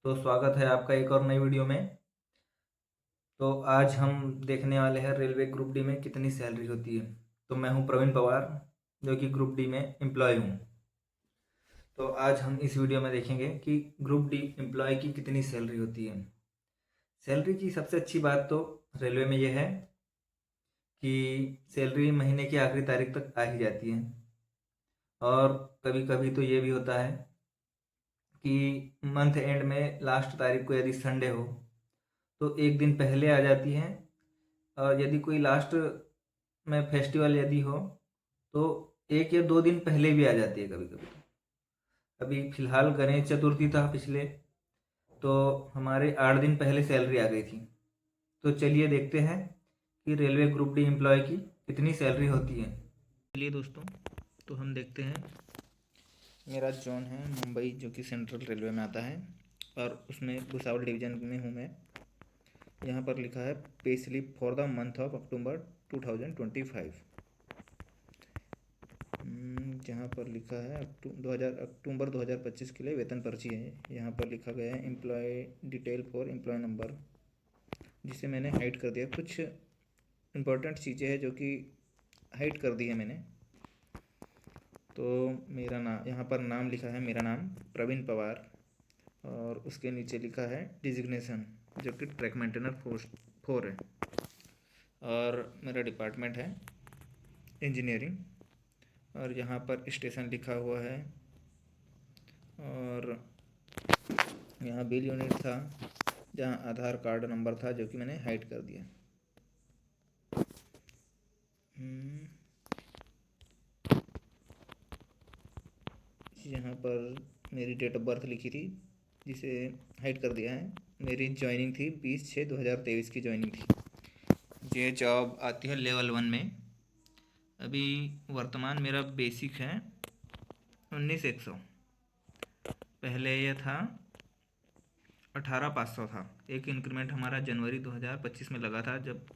तो स्वागत है आपका एक और नई वीडियो में। तो आज हम देखने वाले हैं रेलवे ग्रुप डी में कितनी सैलरी होती है। तो मैं हूं प्रवीण पवार, जो कि ग्रुप डी में एम्प्लॉय हूं। तो आज हम इस वीडियो में देखेंगे कि ग्रुप डी एम्प्लॉय की कितनी सैलरी होती है। सैलरी की सबसे अच्छी बात तो रेलवे में यह है कि सैलरी महीने की आखिरी तारीख तक आ ही जाती है। और कभी कभी तो ये भी होता है कि मंथ एंड में लास्ट तारीख को यदि संडे हो तो एक दिन पहले आ जाती हैं। और यदि कोई लास्ट में फेस्टिवल यदि हो तो 1 या 2 दिन पहले भी आ जाती है कभी कभी। अभी फिलहाल गणेश चतुर्थी था पिछले, तो हमारे 8 दिन पहले सैलरी आ गई थी। तो चलिए देखते हैं कि रेलवे ग्रुप डी एम्प्लॉय की कितनी सैलरी होती है। चलिए दोस्तों, तो हम देखते हैं। मेरा जोन है मुंबई, जो कि सेंट्रल रेलवे में आता है, और उसमें भुसावल डिवीज़न में हूँ मैं। यहाँ पर लिखा है pay slip for the month of October 2025। जहाँ पर लिखा है अक्टूबर 2025 के लिए वेतन पर्ची है। यहाँ पर लिखा गया है employee detail for employee number, जिसे मैंने हाइड कर दिया। कुछ इम्पोर्टेंट चीज़ें हैं जो कि हाइड कर दी है मैंने। तो मेरा नाम, यहाँ पर नाम लिखा है, मेरा नाम प्रवीण पवार, और उसके नीचे लिखा है डिजिग्नेशन, जो कि ट्रैक मेंटेनर 4 है। और मेरा डिपार्टमेंट है इंजीनियरिंग, और यहाँ पर स्टेशन लिखा हुआ है। और यहाँ बिल यूनिट था, जहाँ आधार कार्ड नंबर था, जो कि मैंने हाइड कर दिया। यहाँ पर मेरी डेट ऑफ बर्थ लिखी थी, जिसे हाइड कर दिया है। मेरी ज्वाइनिंग थी 20/6/2023 की ज्वाइनिंग थी। ये जॉब आती है लेवल 1 में। अभी वर्तमान मेरा बेसिक है 19,100। पहले ये था 18,500 था। एक इंक्रीमेंट हमारा जनवरी 2025 में लगा था, जब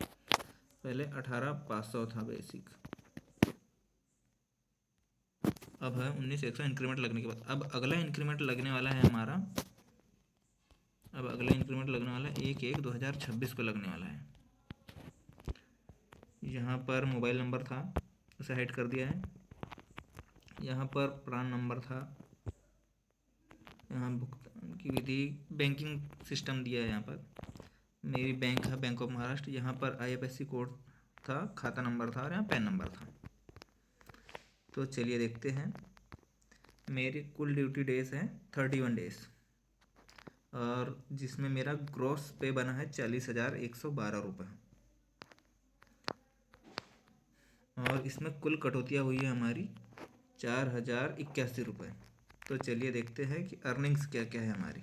पहले 18,500 था बेसिक। अब है 19,100 इंक्रीमेंट लगने के बाद। अब अगला इंक्रीमेंट लगने वाला है हमारा, अब अगला इंक्रीमेंट लगने वाला है 1/1/2026 को लगने वाला है। यहाँ पर मोबाइल नंबर था, उसे हाइड कर दिया है। यहाँ पर प्रान नंबर था। यहाँ भुगतान की विधि, बैंकिंग सिस्टम दिया है। यहाँ पर मेरी बैंक है बैंक ऑफ महाराष्ट्र। यहाँ पर IFSC कोड था, खाता नंबर था, और यहाँ पैन नंबर था। तो चलिए देखते हैं। मेरी कुल ड्यूटी डेज हैं 31 डेज, और जिसमें मेरा ग्रॉस पे बना है 40,112 रुपये, और इसमें कुल कटौतियाँ हुई है हमारी 4,081 रुपये। तो चलिए देखते हैं कि अर्निंग्स क्या क्या है हमारी।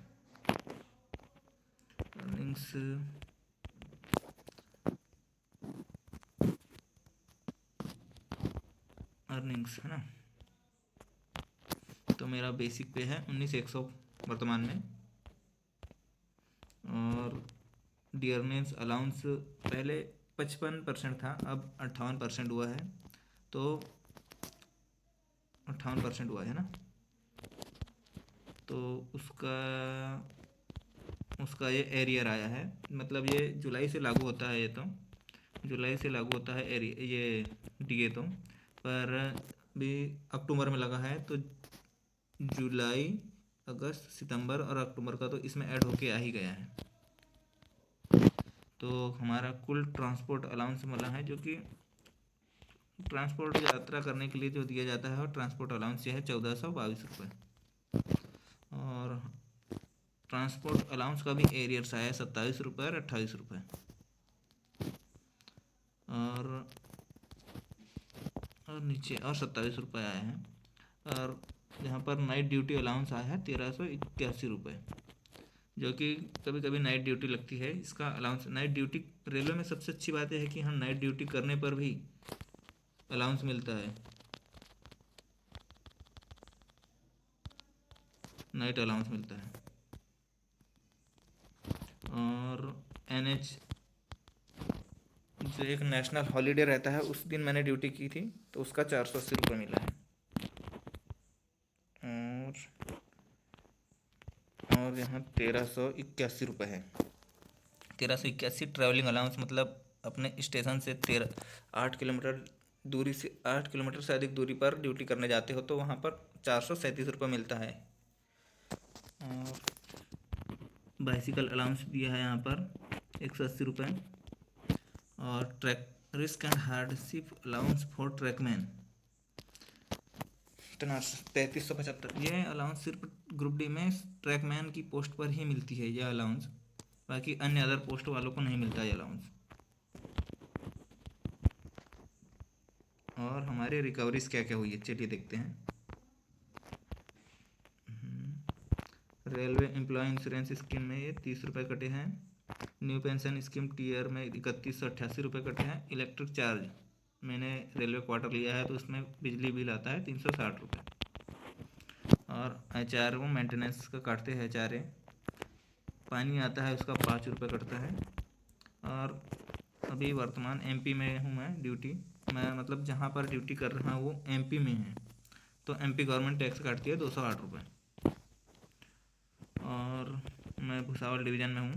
अर्निंग्स है ना। तो मेरा बेसिक पे है 19,100 वर्तमान में, और डियरनेस अलाउंस पहले 55% था, अब 58% हुआ है। तो 58% हुआ है ना। तो उसका ये एरियर आया है, मतलब ये जुलाई से लागू होता है। ये तो जुलाई से लागू होता है ये DA तो, पर भी अक्टूबर में लगा है, तो जुलाई, अगस्त, सितंबर और अक्टूबर का तो इसमें ऐड होके आ ही गया है। तो हमारा कुल ट्रांसपोर्ट अलाउंस मिला है, जो कि ट्रांसपोर्ट यात्रा करने के लिए जो दिया जाता है, और ट्रांसपोर्ट अलाउंस यह है 1,422 रुपये। और ट्रांसपोर्ट अलाउंस का भी एरियर्स आया है 27 रुपये और 28 रुपये। और नीचे और 27 रुपये आए हैं। और यहाँ पर नाइट ड्यूटी अलाउंस आया है 1,381 रुपये, जो कि कभी कभी नाइट ड्यूटी लगती है। इसका अलाउंस, नाइट ड्यूटी रेलवे में सबसे अच्छी बात यह है कि हम नाइट ड्यूटी करने पर भी अलाउंस मिलता है, नाइट अलाउंस मिलता है। और NH, जो एक नेशनल हॉलीडे रहता है, उस दिन मैंने ड्यूटी की थी, तो उसका 480 रुपये मिला है। और यहाँ 1381 रुपये है। 1381 ट्रैवलिंग अलाउंस, मतलब अपने स्टेशन से 8 किलोमीटर दूरी से 8 किलोमीटर से अधिक दूरी पर ड्यूटी करने जाते हो तो वहाँ पर 437 रुपये मिलता है। और बाइसिकल अलाउंस दिया है यहाँ पर 180 रुपये। और track risk and hardship allowance for trackman 3375। ये अलाउंस सिर्फ ग्रुप डी में ट्रैकमैन की पोस्ट पर ही मिलती है यह अलाउंस, बाकी अन्य अदर पोस्ट वालों को नहीं मिलता है अलाउंस। और हमारे रिकवरीज क्या क्या हुई है चलिए देखते हैं। रेलवे एम्प्लॉय इंश्योरेंस स्कीम में ये 30 रुपये कटे हैं। न्यू पेंशन स्कीम टीयर में 3188 रुपये कटे हैं। इलेक्ट्रिक चार्ज मैंने रेलवे क्वार्टर लिया है तो उसमें बिजली बिल आता है 360 रुपये। और HRO मेंटेनेंस का काटते हैं HRA। पानी आता है उसका 5 रुपये कटता है। और अभी वर्तमान MP में हूँ मैं ड्यूटी, मैं मतलब जहाँ पर ड्यूटी कर रहा हूँ वो MP में है तो MP गवर्नमेंट टैक्स काटती है 208 रुपये। और मैं भुसावल डिवीज़न में हूँ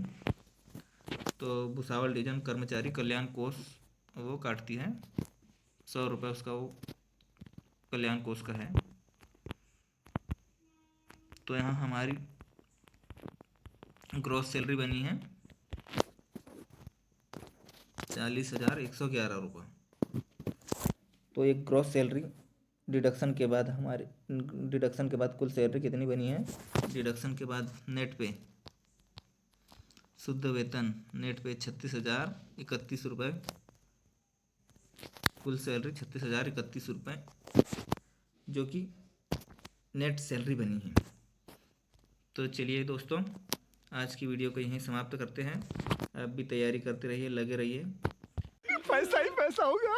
तो भुसावल डिवीज़न कर्मचारी कल्याण कोष वो काटती है 100 रुपये, उसका वो कल्याण कोष का है। तो यहाँ हमारी ग्रॉस सैलरी बनी है 40,111 रुपये। तो एक ग्रॉस सैलरी डिडक्शन के बाद कुल सैलरी कितनी बनी है? डिडक्शन के बाद नेट पे शुद्ध वेतन नेट पे 36,031 रुपये, कुल सैलरी 36,031 रुपये जो कि नेट सैलरी बनी है। तो चलिए दोस्तों, आज की वीडियो को यहीं समाप्त करते हैं। आप भी तैयारी करते रहिए, लगे रहिए। पैसा ही पैसा होगा।